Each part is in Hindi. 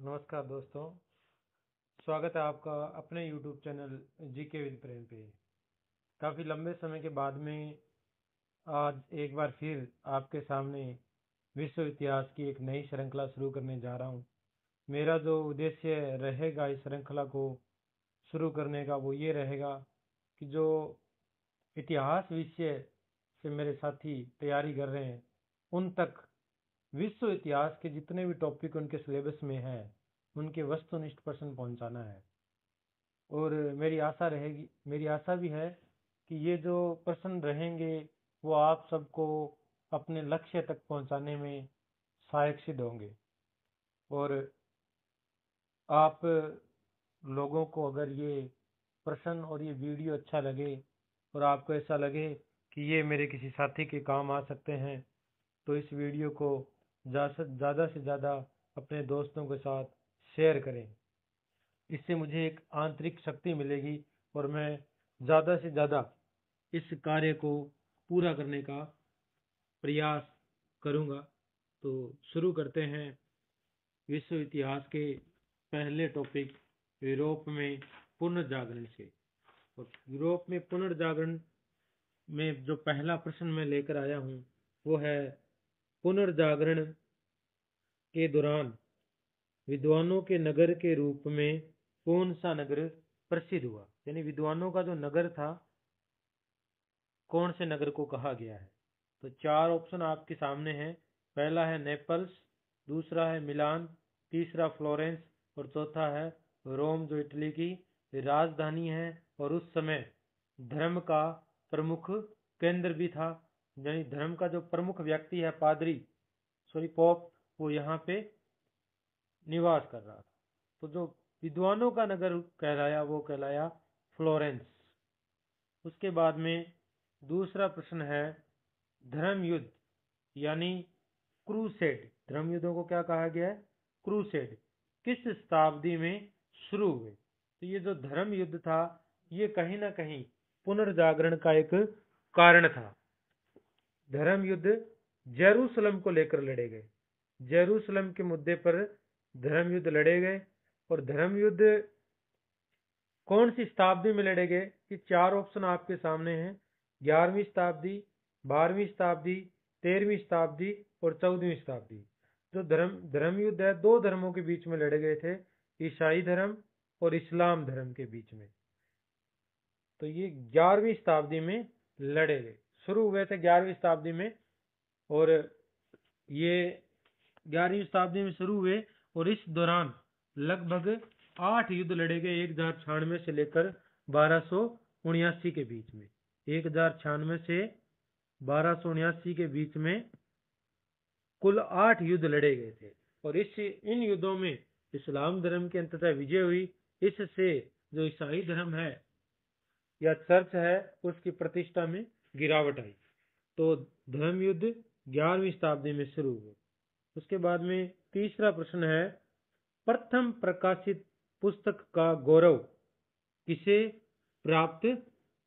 नमस्कार दोस्तों। स्वागत है आपका अपने YouTube चैनल जीके विद प्रेम पे। काफ़ी लंबे समय के बाद में आज एक बार फिर आपके सामने विश्व इतिहास की एक नई श्रृंखला शुरू करने जा रहा हूँ। मेरा जो उद्देश्य रहेगा इस श्रृंखला को शुरू करने का वो ये रहेगा कि जो इतिहास विषय से मेरे साथी तैयारी कर रहे हैं उन तक विश्व इतिहास के जितने भी टॉपिक उनके सिलेबस में हैं उनके वस्तुनिष्ठ प्रश्न पहुंचाना है। और मेरी आशा भी है कि ये जो प्रश्न रहेंगे वो आप सबको अपने लक्ष्य तक पहुंचाने में सहायक सिद्ध होंगे। और आप लोगों को अगर ये प्रश्न और ये वीडियो अच्छा लगे और आपको ऐसा लगे कि ये मेरे किसी साथी के काम आ सकते हैं तो इस वीडियो को ज़्यादा से ज़्यादा अपने दोस्तों के साथ शेयर करें। इससे मुझे एक आंतरिक शक्ति मिलेगी और मैं ज़्यादा से ज़्यादा इस कार्य को पूरा करने का प्रयास करूँगा। तो शुरू करते हैं विश्व इतिहास के पहले टॉपिक यूरोप में पुनर्जागरण से। और यूरोप में पुनर्जागरण में जो पहला प्रश्न मैं लेकर आया हूँ वो है पुनर्जागरण के दौरान विद्वानों के नगर के रूप में कौन सा नगर प्रसिद्ध हुआ। यानी विद्वानों का जो नगर था कौन से नगर को कहा गया है। तो चार ऑप्शन आपके सामने हैं। पहला है नेपल्स, दूसरा है मिलान, तीसरा फ्लोरेंस और चौथा है रोम जो इटली की राजधानी है और उस समय धर्म का प्रमुख केंद्र भी था। यानी धर्म का जो प्रमुख व्यक्ति है पोप वो यहाँ पे निवास कर रहा था। तो जो विद्वानों का नगर कहलाया वो कहलाया फ्लोरेंस। उसके बाद में दूसरा प्रश्न है धर्म युद्ध यानी क्रूसेड। धर्म युद्धों को क्या कहा गया है? क्रूसेड किस शताब्दी में शुरू हुए। तो ये जो धर्म युद्ध था ये कहीं ना कहीं पुनर्जागरण का एक कारण था। धर्म युद्ध जेरूसलम को लेकर लड़े गए। जेरूसलम के मुद्दे पर धर्म युद्ध लड़े गए। और धर्म युद्ध कौन सी शताब्दी में लड़े गए? ये चार ऑप्शन आपके सामने हैं। 11वीं शताब्दी, 12वीं शताब्दी, 13वीं शताब्दी और 14वीं शताब्दी। जो धर्म युद्ध है दो धर्मों के बीच में लड़े गए थे, ईसाई धर्म और इस्लाम धर्म के बीच में। तो ये 11वीं शताब्दी में लड़े गए, शुरू हुए थे 11वीं शताब्दी में। और ये 11वीं शताब्दी में शुरू हुए और इस दौरान लगभग 8 युद्ध लड़े गए 1096 से लेकर 1279 के बीच में। 1096 से 1279 के बीच में कुल 8 युद्ध लड़े गए थे। और इन युद्धों में इस्लाम धर्म की अंततः विजय हुई। इससे जो ईसाई धर्म है या चर्च है उसकी प्रतिष्ठा में गिरावट आई। तो धर्म युद्ध 11वीं शताब्दी में शुरू हुए। उसके बाद में तीसरा प्रश्न है प्रथम प्रकाशित पुस्तक का गौरव किसे प्राप्त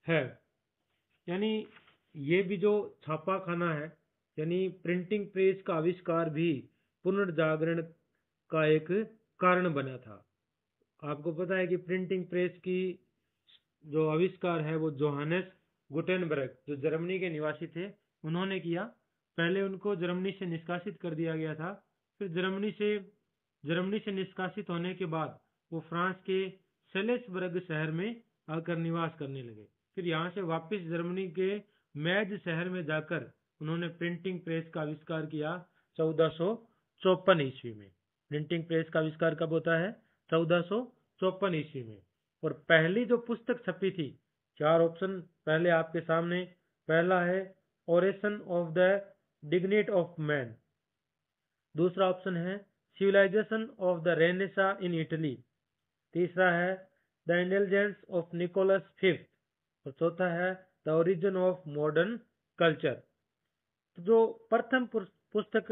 है। यानी ये भी जो छापाखाना है यानी प्रिंटिंग प्रेस का आविष्कार भी पुनर्जागरण का एक कारण बना था। आपको पता है कि प्रिंटिंग प्रेस की जो आविष्कार है वो जोहानेस गुटेनबर्ग जो जर्मनी के निवासी थे उन्होंने किया। पहले उनको जर्मनी से निष्कासित कर दिया गया था। फिर जर्मनी से निष्कासित होने के बाद वो फ्रांस के सेलेसबर्ग शहर में आकर निवास करने लगे। फिर यहाँ से वापस जर्मनी के मैज शहर में जाकर उन्होंने प्रिंटिंग प्रेस का आविष्कार किया 1454 ईस्वी में। प्रिंटिंग प्रेस का आविष्कार कब होता है? 1454 ईस्वी में। और पहली जो पुस्तक छपी थी, चार ऑप्शन पहले आपके सामने। पहला है oration of the dignity of man, दूसरा ऑप्शन है civilization of the renaissance in Italy, तीसरा है the intelligence of Nicholas fifth और चौथा है the origin of modern culture. तो जो प्रथम पुस्तक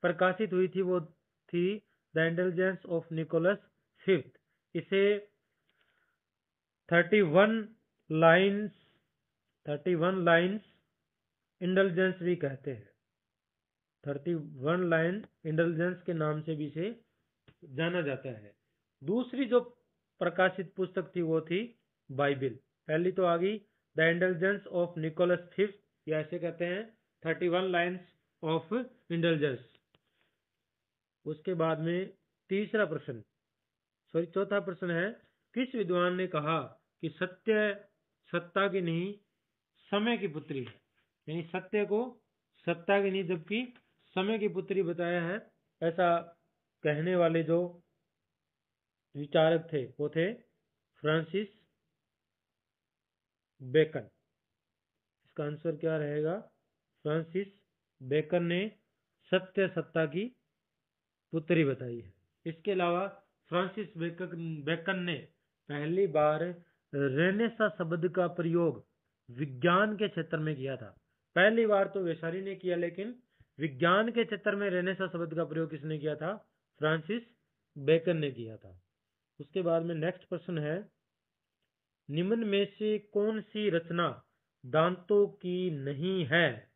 प्रकाशित हुई थी वो थी the intelligence of Nicholas fifth. इसे 31 लाइन्स इंटेलिजेंस भी कहते हैं। 31 लाइन इंटेलिजेंस के नाम से भी इसे जाना जाता है। दूसरी जो प्रकाशित पुस्तक थी वो थी बाइबिल। पहली तो आ गई the indulgence of Nicholas fifth, या ऐसे कहते हैं 31 लाइन्स ऑफ इंडल्जेंस। उसके बाद में चौथा प्रश्न है, किस विद्वान ने कहा कि सत्य सत्ता की नहीं समय की पुत्री है? यानी सत्य को सत्ता की नहीं जबकि समय की पुत्री बताया है, ऐसा कहने वाले जो विचारक थे वो थे फ्रांसिस बेकन। इसका आंसर क्या रहेगा? फ्रांसिस बेकन ने सत्य सत्ता की पुत्री बताई है। इसके अलावा फ्रांसिस बेकन ने पहली बार रेनेसा शब्द का प्रयोग विज्ञान के क्षेत्र में किया था। पहली बार तो वेसारी ने किया, लेकिन विज्ञान के क्षेत्र में रेनेसा शब्द का प्रयोग किसने किया था? फ्रांसिस बेकन ने किया था। उसके बाद में नेक्स्ट प्रश्न है, निम्न में से कौन सी रचना दांतों की नहीं है?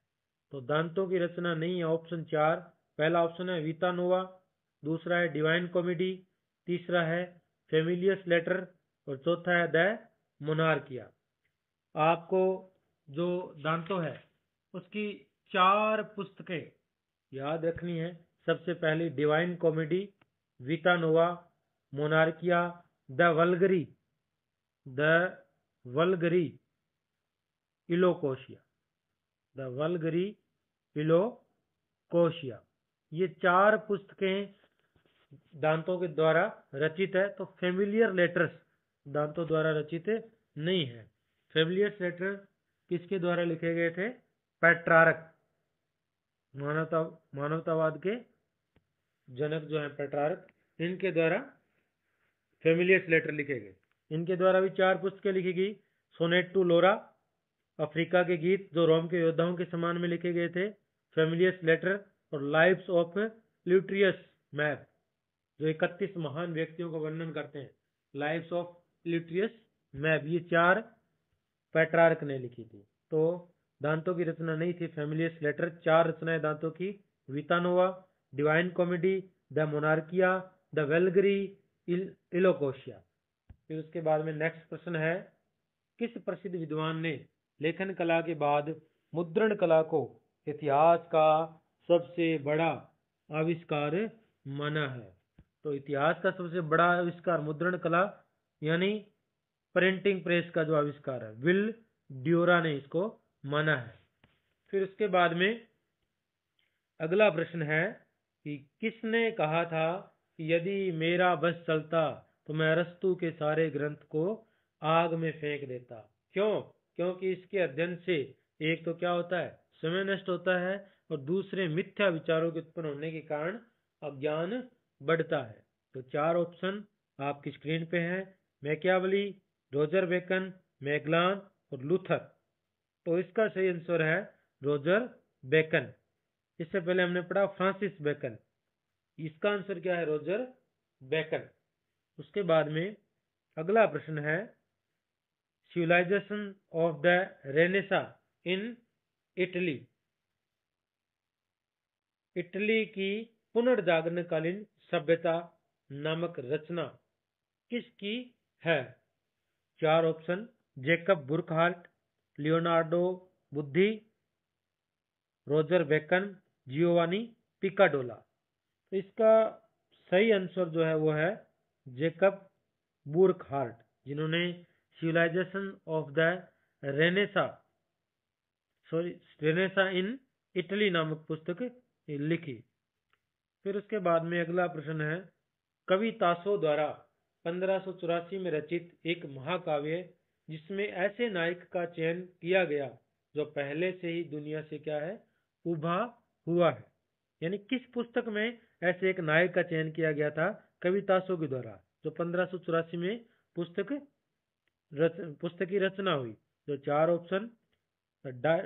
तो दांतों की रचना नहीं है ऑप्शन 4। पहला ऑप्शन है वीता नोवा, दूसरा है डिवाइन कॉमेडी, तीसरा है फेमिलियस लेटर और चौथा है द मोनार्किया। आपको जो दांतों है उसकी 4 पुस्तकें याद रखनी है। सबसे पहली divine comedy, Vita Nuova, Monarchia, the vulgari eloquentia, the vulgari eloquentia. ये 4 पुस्तकें दांतों के द्वारा रचित है। तो फेमिलियर लेटर्स दांतों द्वारा रचित नहीं है। फेमिलियर लेटर किसके द्वारा लिखे गए थे? पेट्रार्क, मानवतावाद के जनक जो है पेट्रार्क, इनके द्वारा फेमिलियस लेटर लिखे गए। इनके द्वारा भी 4 पुस्तकें लिखी गई। सोनेट टू लोरा, अफ्रीका के गीत जो रोम के योद्धाओं के सम्मान में लिखे गए थे, फेमिलियस लेटर और लाइव्स ऑफ ल्यूट्रियस मैप जो 31 महान व्यक्तियों का वर्णन करते हैं, लाइव्स ऑफ ल्यूट्रियस मैप, ये 4 पेट्रार्क ने लिखी थी। तो दांतों की रचना नहीं थी फेमिलियस लेटर। 4 रचनाएं दांतों की, वितानोवा, डिवाइन कॉमेडी, द मोनार्किया, द वेलगरी इलोकोशिया। फिर उसके बाद में नेक्स्ट प्रश्न है, किस प्रसिद्ध विद्वान ने लेखन कला के बाद मुद्रण कला को इतिहास का सबसे बड़ा आविष्कार माना है? तो इतिहास का सबसे बड़ा आविष्कार मुद्रण कला यानी प्रिंटिंग प्रेस का जो आविष्कार है, विल ड्यूरा ने इसको माना है। फिर उसके बाद में अगला प्रश्न है कि किसने कहा था कि यदि मेरा बस चलता तो मैं अरस्तु के सारे ग्रंथ को आग में फेंक देता? क्यों? क्योंकि इसके अध्ययन से एक तो क्या होता है, समय नष्ट होता है, और दूसरे मिथ्या विचारों के उत्पन्न होने के कारण अज्ञान बढ़ता है। तो 4 ऑप्शन आपकी स्क्रीन पे हैं, मैकियावली, रोजर बेकन, मैगलान और लूथर। तो इसका सही आंसर है रोजर बेकन। इससे पहले हमने पढ़ा फ्रांसिस बेकन, इसका आंसर क्या है? Roger Bacon. उसके बाद में अगला प्रश्न है, civilization of the renaissance in Italy, Italy की पुनर्जागरणकालीन सभ्यता नामक रचना किसकी है? 4 ऑप्शन, जेकब बुरकहार्ट, लियोनार्डो बुद्धि, रोजर बेकन, जियोवानी पिकाडोला। तो इसका सही आंसर जो है वो है जेकब बुरकहार्ट, जिन्होंने civilization of the renaissance renaissance in Italy नामक पुस्तक लिखी। फिर उसके बाद में अगला प्रश्न है, कवि तासो द्वारा 1584 में रचित एक महाकाव्य जिसमें ऐसे नायक का चयन किया गया जो पहले से ही दुनिया से क्या है, उभा हुआ है। यानी किस पुस्तक में ऐसे एक नायक का चयन किया गया था कवि तासो के द्वारा, जो 1584 में पुस्तक की रचना हुई? जो 4 option,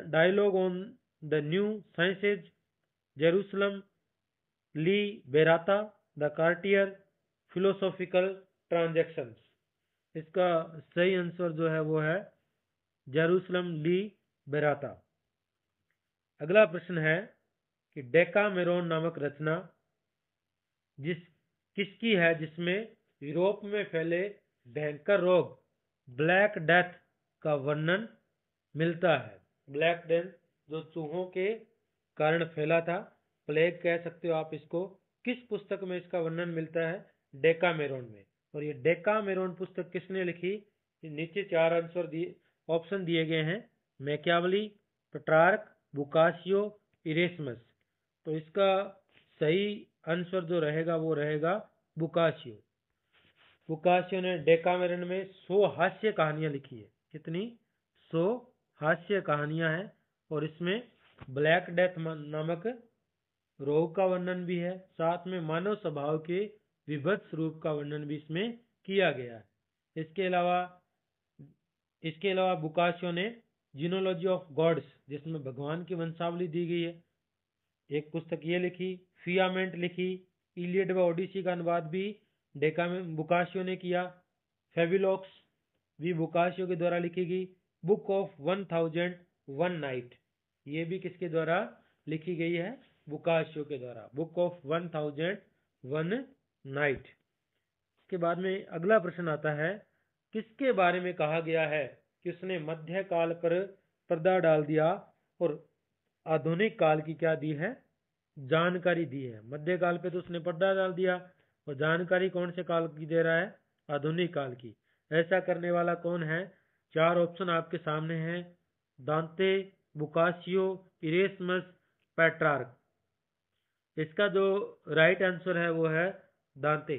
dialogue on the new sciences, Jerusalem, Liberata, the courtier, philosophical transactions. इसका सही आंसर जो है वो है जेरूसलम ली बेराता। अगला प्रश्न है कि डेकामेरोन नामक रचना किसकी है जिसमें यूरोप में फैले भयंकर रोग ब्लैक डेथ का वर्णन मिलता है। ब्लैक डेथ जो चूहों के कारण फैला था, प्लेग कह सकते हो आप इसको। किस पुस्तक में इसका वर्णन मिलता है? डेकामेरोन में। और ये डेकामेरोन पुस्तक किसने लिखी? नीचे 4 आंसर दिए, ऑप्शन दिए गए हैं, मैकियावली, पेट्रार्क, बुकासियो, इरेस्मस। तो इसका सही आंसर जो रहेगा वो रहेगा बुकासियो। बुकासियो ने डेकामेरन में 100 हास्य कहानियां लिखी है। कितनी? 100 हास्य कहानियां हैं। और इसमें ब्लैक डेथ नामक रोग का वर्णन भी है, साथ में मानव स्वभाव के विभत्स रूप का वर्णन भी इसमें किया गया है। इसके अलावा बुकासियो ने जीनोलॉजी ऑफ गॉड्स, जिसमें भगवान की वंशावली दी गई है, एक पुस्तक ये लिखी। फियामेंट लिखी। इलियड व ओडिसी का अनुवाद भी बुकासियो ने किया। फेबिलोक्स भी बुकासियो के द्वारा लिखी गई। बुक ऑफ 1001 नाइट, ये भी किसके द्वारा लिखी गई है? बुकासियो के द्वारा, बुक ऑफ 1001 नाइट। इसके बाद में अगला प्रश्न आता है, किसके बारे में कहा गया है कि उसने मध्यकाल पर पर्दा डाल दिया और आधुनिक काल की क्या दी है? जानकारी दी है। मध्यकाल पे तो उसने पर्दा डाल दिया, और जानकारी कौन से काल की दे रहा है? आधुनिक काल की। ऐसा करने वाला कौन है? 4 ऑप्शन आपके सामने हैं, दांते, बुकासियो, इरेस्मस, पेट्रार्क। इसका जो राइट आंसर है वो है दांते।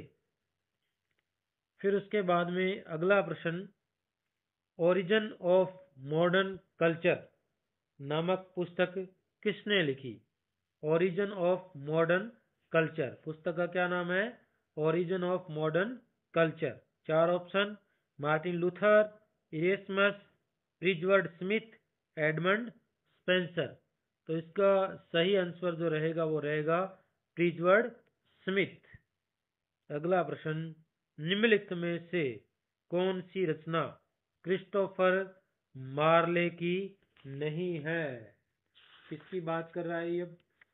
फिर उसके बाद में अगला प्रश्न, ओरिजिन ऑफ मॉडर्न कल्चर नामक पुस्तक किसने लिखी? ओरिजिन ऑफ मॉडर्न कल्चर, पुस्तक का क्या नाम है? Origin of modern culture. 4 option, Martin Luther, Erasmus, Richard Smith, Edmund Spenser. तो इसका सही आंसर जो रहेगा वो रहेगा रिचर्ड स्मिथ। अगला प्रश्न, निम्नलिखित में से कौन सी रचना क्रिस्टोफर मार्ले की नहीं है? किसकी बात कर रहा है ये?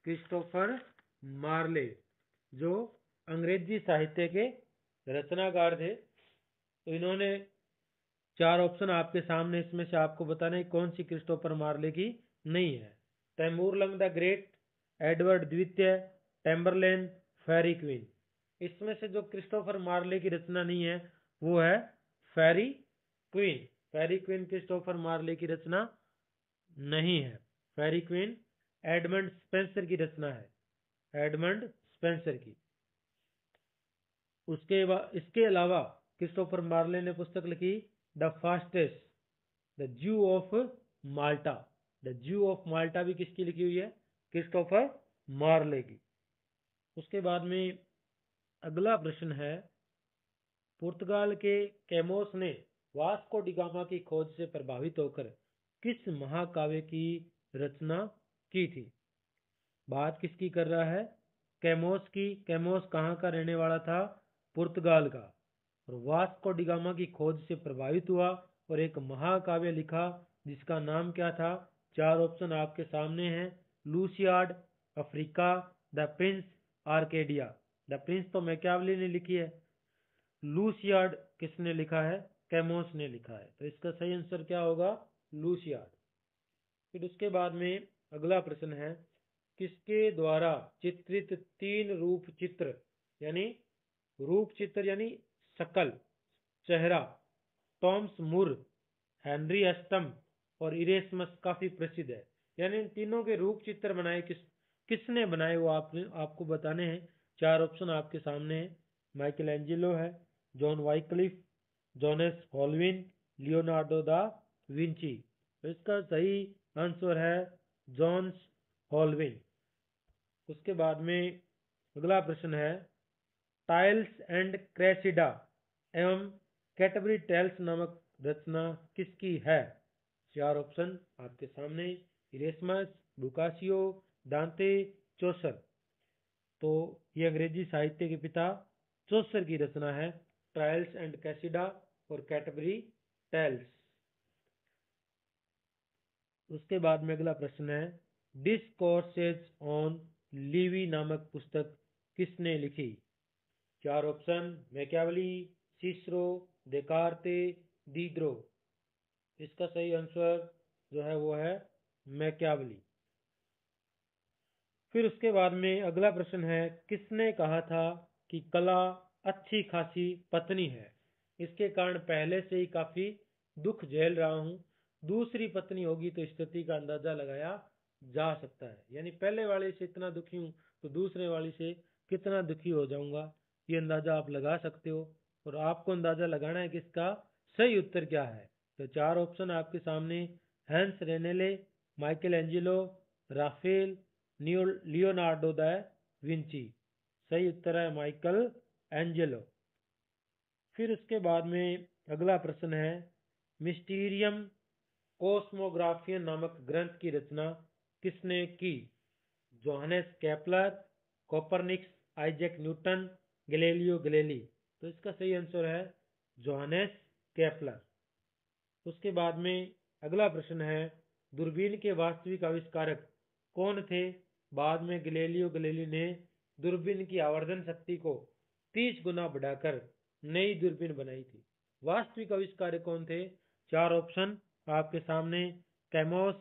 क्रिस्टोफर मार्ले, जो अंग्रेजी साहित्य के रचनाकार थे। तो इन्होंने 4 ऑप्शन आपके सामने, इसमें से आपको बताना है कौन सी क्रिस्टोफर मार्ले की नहीं है। Timur Lang the great, Edward द्वितीय, टेम्बरलेन, फेरी क्वीन। इसमें से जो क्रिस्टोफर मार्ले की रचना नहीं है वो है फेरी क्वीन। फेरी क्वीन क्रिस्टोफर मार्ले की रचना नहीं है। फेरी क्वीन एडमंड स्पेंसर की रचना है, एडमंड स्पेंसर की। इसके अलावा क्रिस्टोफर मार्ले ने पुस्तक लिखी द फास्टेस्ट, द ज्यू ऑफ माल्टा। द ज्यू ऑफ माल्टा भी किसकी लिखी हुई है? क्रिस्टोफर मार्ले की। उसके बाद में अगला प्रश्न है, पुर्तगाल के कैमोस ने वास्को डिगामा की खोज से प्रभावित होकर किस महाकाव्य की रचना की थी? बात किसकी कर रहा है? कैमोस की। कैमोस कहाँ का रहने वाला था? पुर्तगाल का। और वास्को डिगामा की खोज से प्रभावित हुआ और एक महाकाव्य लिखा, जिसका नाम क्या था? 4 ऑप्शन आपके सामने हैं, Lusiad, Africa, the prince, Arcadia. The prince तो मैकियावली ने लिखी है, लूसियाड किसने लिखा है? कैमोस ने लिखा है। तो इसका सही आंसर क्या होगा? लूसियाड। फिर उसके बाद में अगला प्रश्न है, किसके द्वारा चित्रित 3 रूप चित्र यानी शकल, चेहरा, टॉम्स मूर, हेनरी एस्टम और इरेस्मस काफी प्रसिद्ध है? यानी इन तीनों के रूप चित्र बनाए किसने बनाए वो आपको बताने हैं। 4 ऑप्शन आपके सामने हैं, माइकल एंजेलो है, जॉन वाइक्लिफ, जोनेस हॉलविन, लियोनार्डो दा विंची। तो इसका सही आंसर है जॉन्स हॉलविन। उसके बाद में अगला प्रश्न है, टाइल्स एंड क्रेसिडा एवं कैटबरी टेल्स नामक रचना किसकी है? 4 ऑप्शन आपके सामने, इरेस्मस, बुकासियो, दांते, चौसर। तो ये अंग्रेजी साहित्य के पिता चौसर की रचना है, ट्रायल्स एंड कैसिडा और कैटबरी टेल्स। उसके बाद में अगला प्रश्न है, डिस्कोर्सेज ऑन लिवी नामक पुस्तक किसने लिखी? चार ऑप्शन: मैकियावेली, सिसरो, देकार्ते, दीद्रो। इसका सही आंसर जो है वो है मैकियावेली। फिर उसके बाद में अगला प्रश्न है, किसने कहा था कि कला अच्छी खासी पत्नी है, इसके कारण पहले से ही काफी दुख झेल रहा हूं, दूसरी पत्नी होगी तो स्थिति का अंदाजा लगाया जा सकता है। यानी पहले वाले से इतना दुखी हूं तो दूसरे वाले से कितना दुखी हो जाऊंगा, ये अंदाजा आप लगा सकते हो। और आपको अंदाजा लगाना है कि इसका सही उत्तर क्या है। तो चार ऑप्शन आपके सामने: हैंस रेनेले, Michelangelo, Raphael, Leonardo da Vinci. सही उत्तर है माइकल एंजेलो। फिर उसके बाद में अगला प्रश्न है, मिस्टीरियम कोस्मोग्राफियन नामक ग्रंथ की रचना किसने की? Johannes Kepler, Copernicus, Isaac Newton, Galileo Galilei. तो इसका सही आंसर है जोहानेस केपलर। उसके बाद में अगला प्रश्न है, दूरबीन के वास्तविक आविष्कारक कौन थे? बाद में गैलीलियो गैलीली ने दूरबीन की आवर्धन शक्ति को 30 गुना बढ़ाकर नई दूरबीन बनाई थी। वास्तविक आविष्कारक कौन थे? चार ऑप्शन आपके सामने: कैमोस,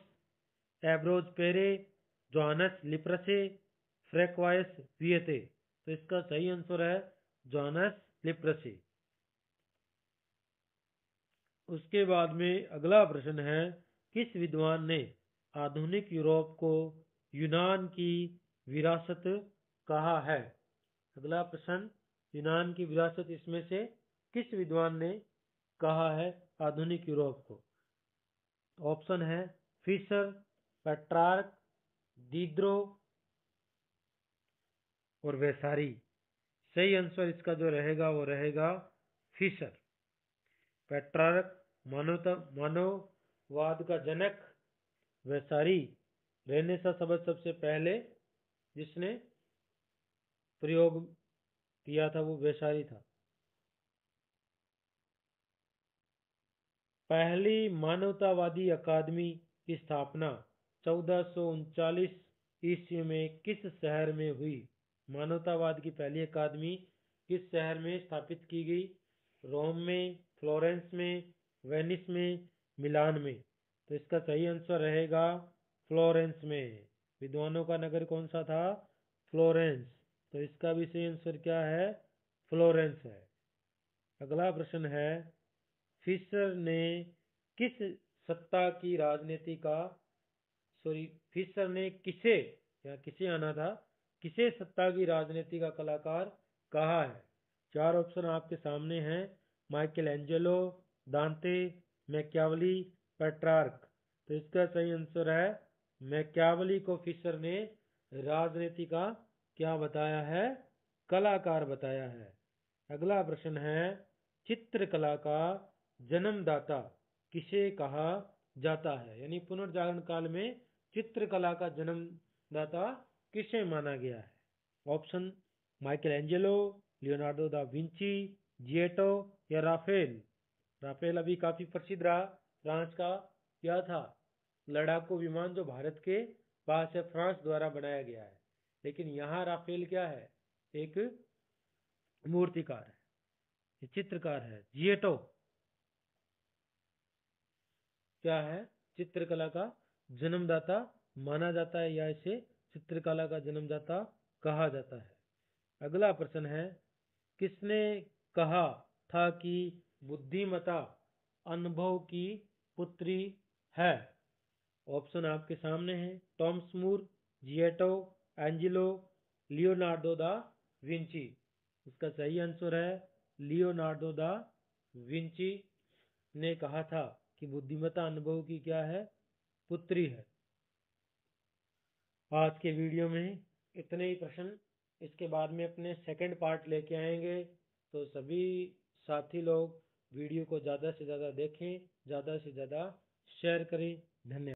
एब्रोज पेरे, जोहानस लिप्रसे, फ्रैंकवायस वियते। तो इसका सही आंसर है जोहानस लिप्रसे। उसके बाद में अगला प्रश्न है, किस विद्वान ने आधुनिक यूरोप को यूनान की विरासत कहा है? अगला प्रश्न, यूनान की विरासत इसमें से किस विद्वान ने कहा है आधुनिक यूरोप को? ऑप्शन है फिशर, पेट्रार्क, दीद्रो और वेसारी। सही आंसर इसका जो रहेगा वो रहेगा फिशर। पेट्रार्क मानववाद का जनक, वेसारी रेनेसां शब्द सबसे पहले जिसने प्रयोग किया था वो वेसारी था। पहली मानवतावादी अकादमी की स्थापना 1439 ईस्वी में किस शहर में हुई? मानवतावाद की पहली अकादमी किस शहर में स्थापित की गई? रोम में, फ्लोरेंस में, वेनिस में, मिलान में। तो इसका सही आंसर रहेगा फ्लोरेंस में। विद्वानों का नगर कौन सा था? फ्लोरेंस। तो इसका भी सही आंसर क्या है? फ्लोरेंस है। अगला प्रश्न है, फिशर ने किस सत्ता की राजनीति का फिशर ने किसे या किसे आना था, किसे सत्ता की राजनीति का कलाकार कहा है? चार ऑप्शन आपके सामने हैं: माइकल एंजेलो, दांते, मैकियावेली, पेट्रार्क। तो इसका सही आंसर है मैकियावेली को फिशर ने राजनीति का क्या बताया है? कलाकार बताया है। अगला प्रश्न है, चित्रकला का जन्मदाता किसे कहा जाता है? यानी पुनर्जागरण काल में चित्रकला का जन्मदाता किसे माना गया है? Option: Michelangelo, Leonardo da Vinci, Giotto या राफेल। राफेल अभी काफी प्रसिद्ध रहा, फ्रांस का क्या था, लड़ाकू विमान जो भारत के पास है, फ्रांस द्वारा बनाया गया है। लेकिन यहाँ राफेल क्या है? एक मूर्तिकार है, ये चित्रकार है। जिएटो क्या है? चित्रकला का जन्मदाता माना जाता है या इसे चित्रकला का जन्मदाता कहा जाता है। अगला प्रश्न है, किसने कहा था कि बुद्धिमता अनुभव की पुत्री है? ऑप्शन आपके सामने हैं: Thomas More, जिएटो, Angelo, Leonardo da Vinci. इसका सही आंसर है लियोनार्डो दा विंची ने कहा था कि बुद्धिमत्ता अनुभव की क्या है? पुत्री है। आज के वीडियो में इतने ही प्रश्न, इसके बाद में अपने सेकंड पार्ट लेके आएंगे। तो सभी साथी लोग वीडियो को ज़्यादा से ज़्यादा देखें, ज़्यादा से ज़्यादा शेयर करें। धन्यवाद।